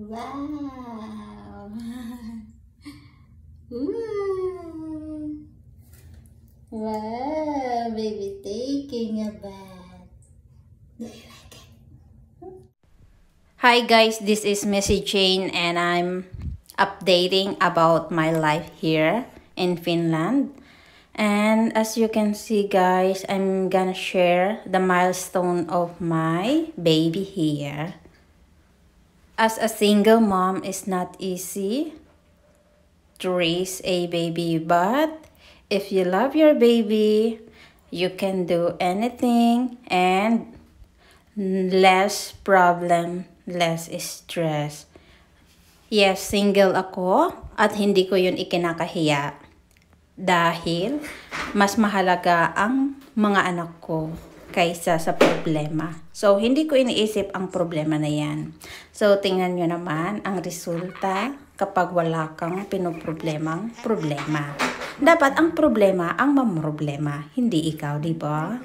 Wow! Ooh. Wow, baby taking a bath. Do you like it? Hi guys, this is Missy Jane and I'm updating about my life here in Finland. And as you can see guys, I'm gonna share the milestone of my baby here. As a single mom, it's not easy to raise a baby, but if you love your baby, you can do anything and less problem, less stress. Yes, single ako at hindi ko yun ikinakahiya dahil mas mahalaga ang mga anak ko kaysa sa problema. So, hindi ko iniisip ang problema na yan. So, tingnan nyo naman ang resulta kapag wala kang pinoproblemang problema. Dapat ang problema ang mamroblema, hindi ikaw, di ba?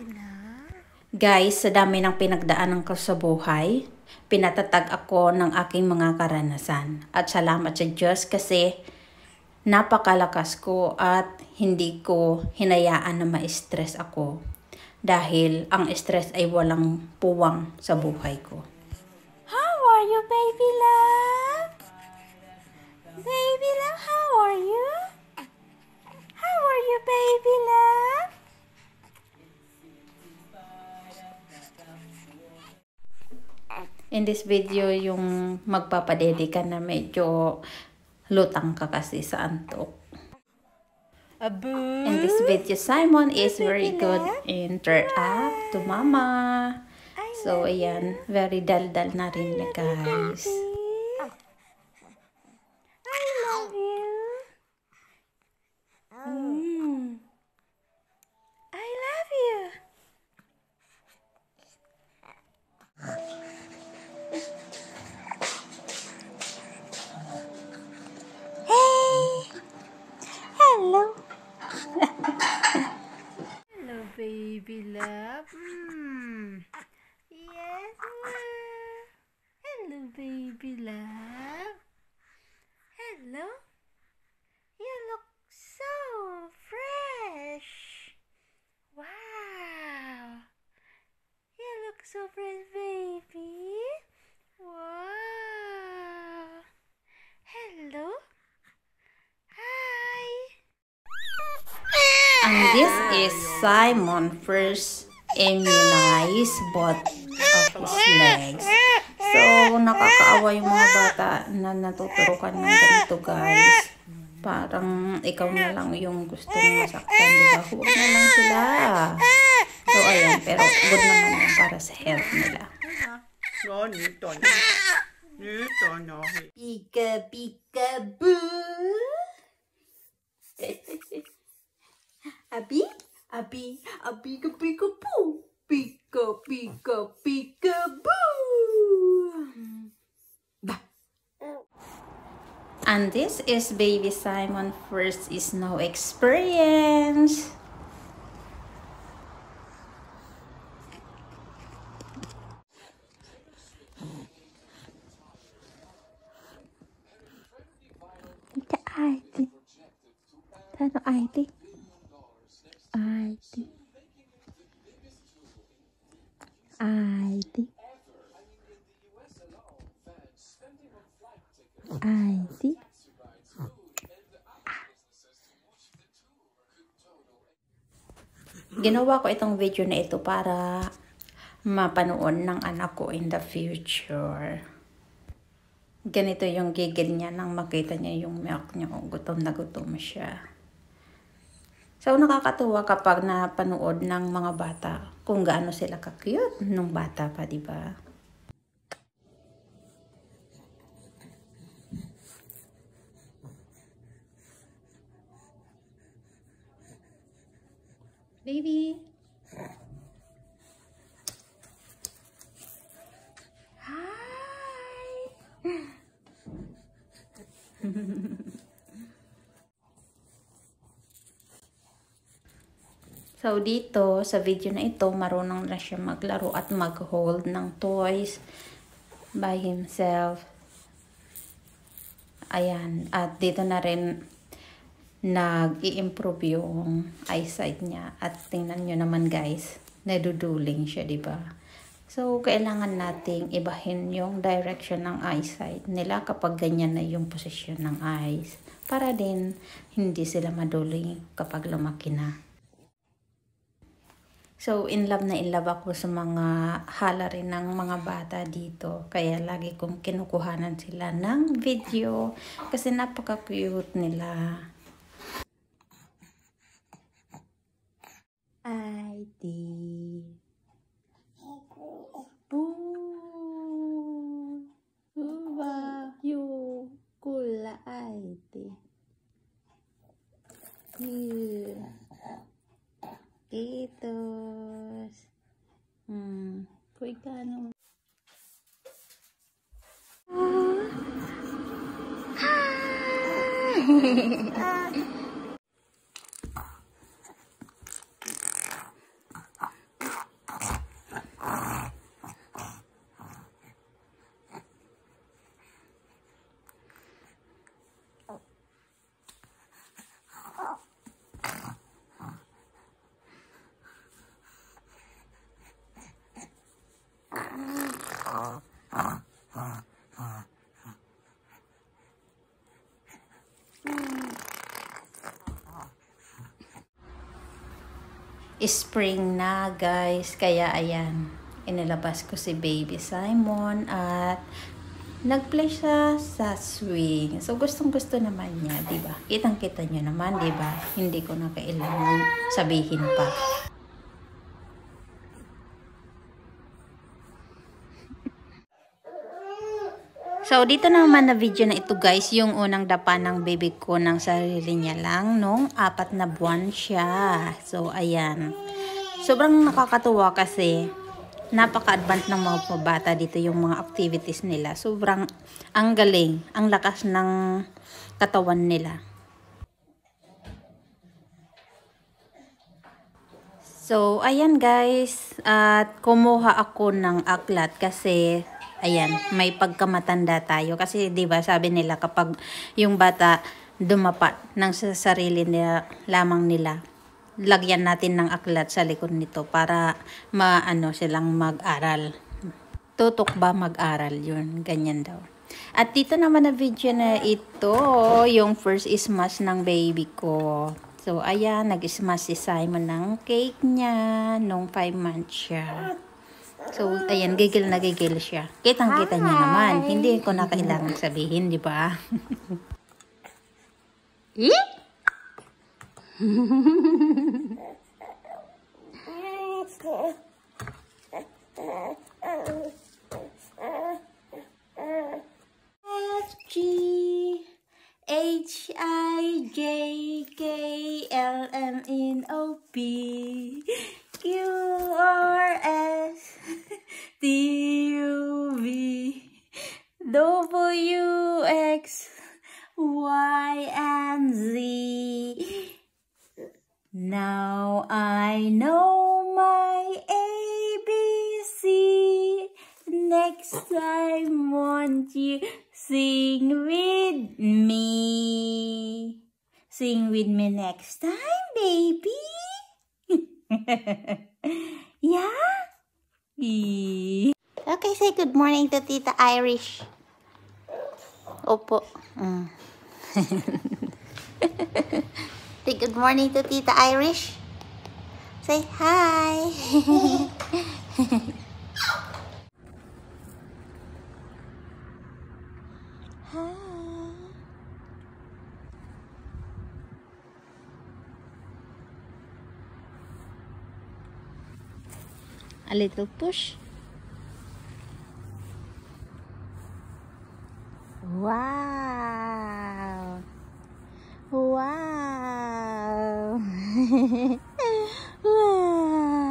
Guys, sa dami ng pinagdaanan ko sa buhay, pinatatag ako ng aking mga karanasan. At salamat sa Diyos kasi napakalakas ko at hindi ko hinayaan na ma-stress ako. Dahil ang stress ay walang puwang sa buhay ko. How are you, baby love? Baby love, how are you? How are you, baby love? In this video, yung magpapadede ka na medyo lutang ka kasi sa antok. In this video, Simon is very good in interact to mama. So, ayan, very dal-dal na rin niya, guys. I love you. I love you. Hey. Hello. Hello, baby love. Yes. Hello, baby love. Hello. You look so fresh. Wow. You look so fresh, baby. Wow. Hello. Hi. And this is Simon first immunized both of his legs. So, nakakaawa yung mga bata na natuturukan ng ganito, guys. Parang ikaw na lang yung gustong masaktan, diba? Huwag na lang sila. So, ayan. Pero good naman yan para sa health nila. Pika, pika, boo! Abi? Abi? Pika, pika, boo! Pika, pika, pika, boo! And this is baby Simon first snow experience. Ito Aiti. Ano Aiti? Aiti. Aiti. Aiti. Ginawa ko itong video na ito para mapanood ng anak ko in the future. Ganito yung gigil niya nang makita niya yung milk niya. Gutom na gutom siya. So, nakakatuwa kapag napanood ng mga bata kung gaano sila ka-cute nung bata pa, di ba? Baby. Hi. So, dito, sa video na ito, marunong na siya maglaro at mag-hold ng toys by himself. Ayan, at dito na rin nag-i-improve yung eyesight niya. At tingnan nyo naman guys, naduduling siya, di ba? So, kailangan nating ibahin yung direction ng eyesight nila kapag ganyan na yung posisyon ng eyes. Para din, hindi sila maduling kapag lumaki na. So, in love na in love ako sa mga hala rin ng mga bata dito. Kaya lagi kong kinukuhanan sila ng video kasi napaka-cute nila. ID. Uba, yung kula ID. Kitos. Puigano. Spring na guys, kaya ayan, inilabas ko si baby Simon at nag-play siya sa swing. So gustong gusto naman niya, di ba? Kitang-kita niyo naman, di ba? Hindi ko na kailangan sabihin pa. So, dito naman na video na ito guys, yung unang dapa ng baby ko ng sarili niya lang nung 4 na buwan siya. So, ayan. Sobrang nakakatuwa kasi napaka-advance ng mga bata dito yung mga activities nila. Sobrang ang galing, ang lakas ng katawan nila. So, ayan guys, at kumuha ako ng aklat kasi ayan, may pagkamatanda tayo. Kasi 'di ba sabi nila kapag yung bata dumapat ng sa sarili nila lamang nila, lagyan natin ng aklat sa likod nito para maano silang mag-aral. Tutok ba mag-aral yun? Ganyan daw. At dito naman na video na ito, yung first smash ng baby ko. So, ayan, nag-smash si Simon ng cake niya nung 5 months siya. So, ayan, gigil na gigil siya. Kitang-kita niya naman. Hindi ko na kailangan sabihin, di ba? FGHIJKLMNOP QRS TUV WX Y and Z. Now I know my ABC. Next time, won't you sing with me? Sing with me next time, baby. Yeah? Okay, say good morning to Tita Irish. Opo. Say good morning to Tita Irish. Say hi. Hi. A little push. Wow. Wow. Wow.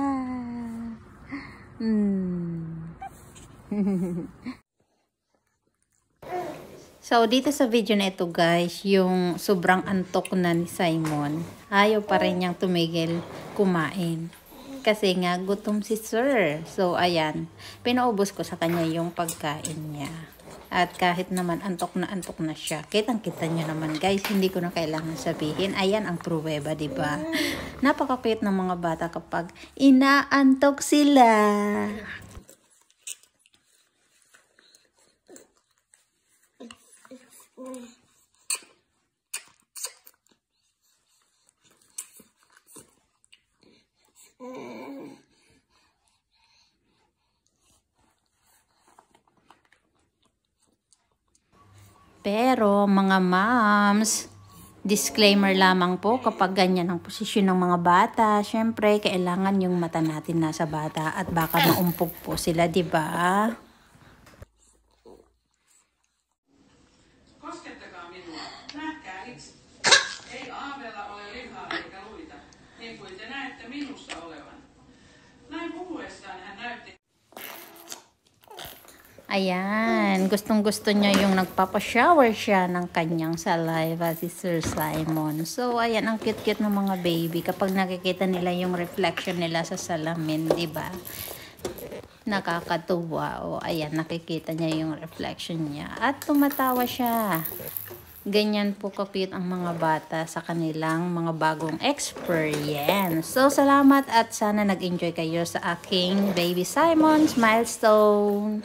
So, dito sa video na ito guys, yung sobrang antok na ni Simon, ayaw pa rin niyang tumigil kumain. Kasi nga, gutom si Sir. So, ayan, pinaubos ko sa kanya yung pagkain niya. At kahit naman antok na siya, kitang-kita nyo naman guys, hindi ko na kailangan sabihin. Ayan ang pruweba, diba? Napaka-cute ng mga bata kapag inaantok sila. Pero mga moms, disclaimer lamang po kapag ganyan ang posisyon ng mga bata, syempre kailangan yung mata natin nasa bata at baka maumpog po sila, di ba? Koskettakaa minua. Nähkää itse. Ei aaveella ole lihaa eikä luita, niin kuin te näette minussa olevan. Näin puhuessaan hän näytti. Ayan, gustong-gusto niya yung nagpapashower siya ng kanyang saliva, si Sir Simon. So, ayan, ang cute-cute ng mga baby kapag nakikita nila yung reflection nila sa salamin, di ba? Nakakatuwa. O, ayan, nakikita niya yung reflection niya. At tumatawa siya. Ganyan po ka-cute ang mga bata sa kanilang mga bagong experience. So, salamat at sana nag-enjoy kayo sa aking Baby Simon's milestone.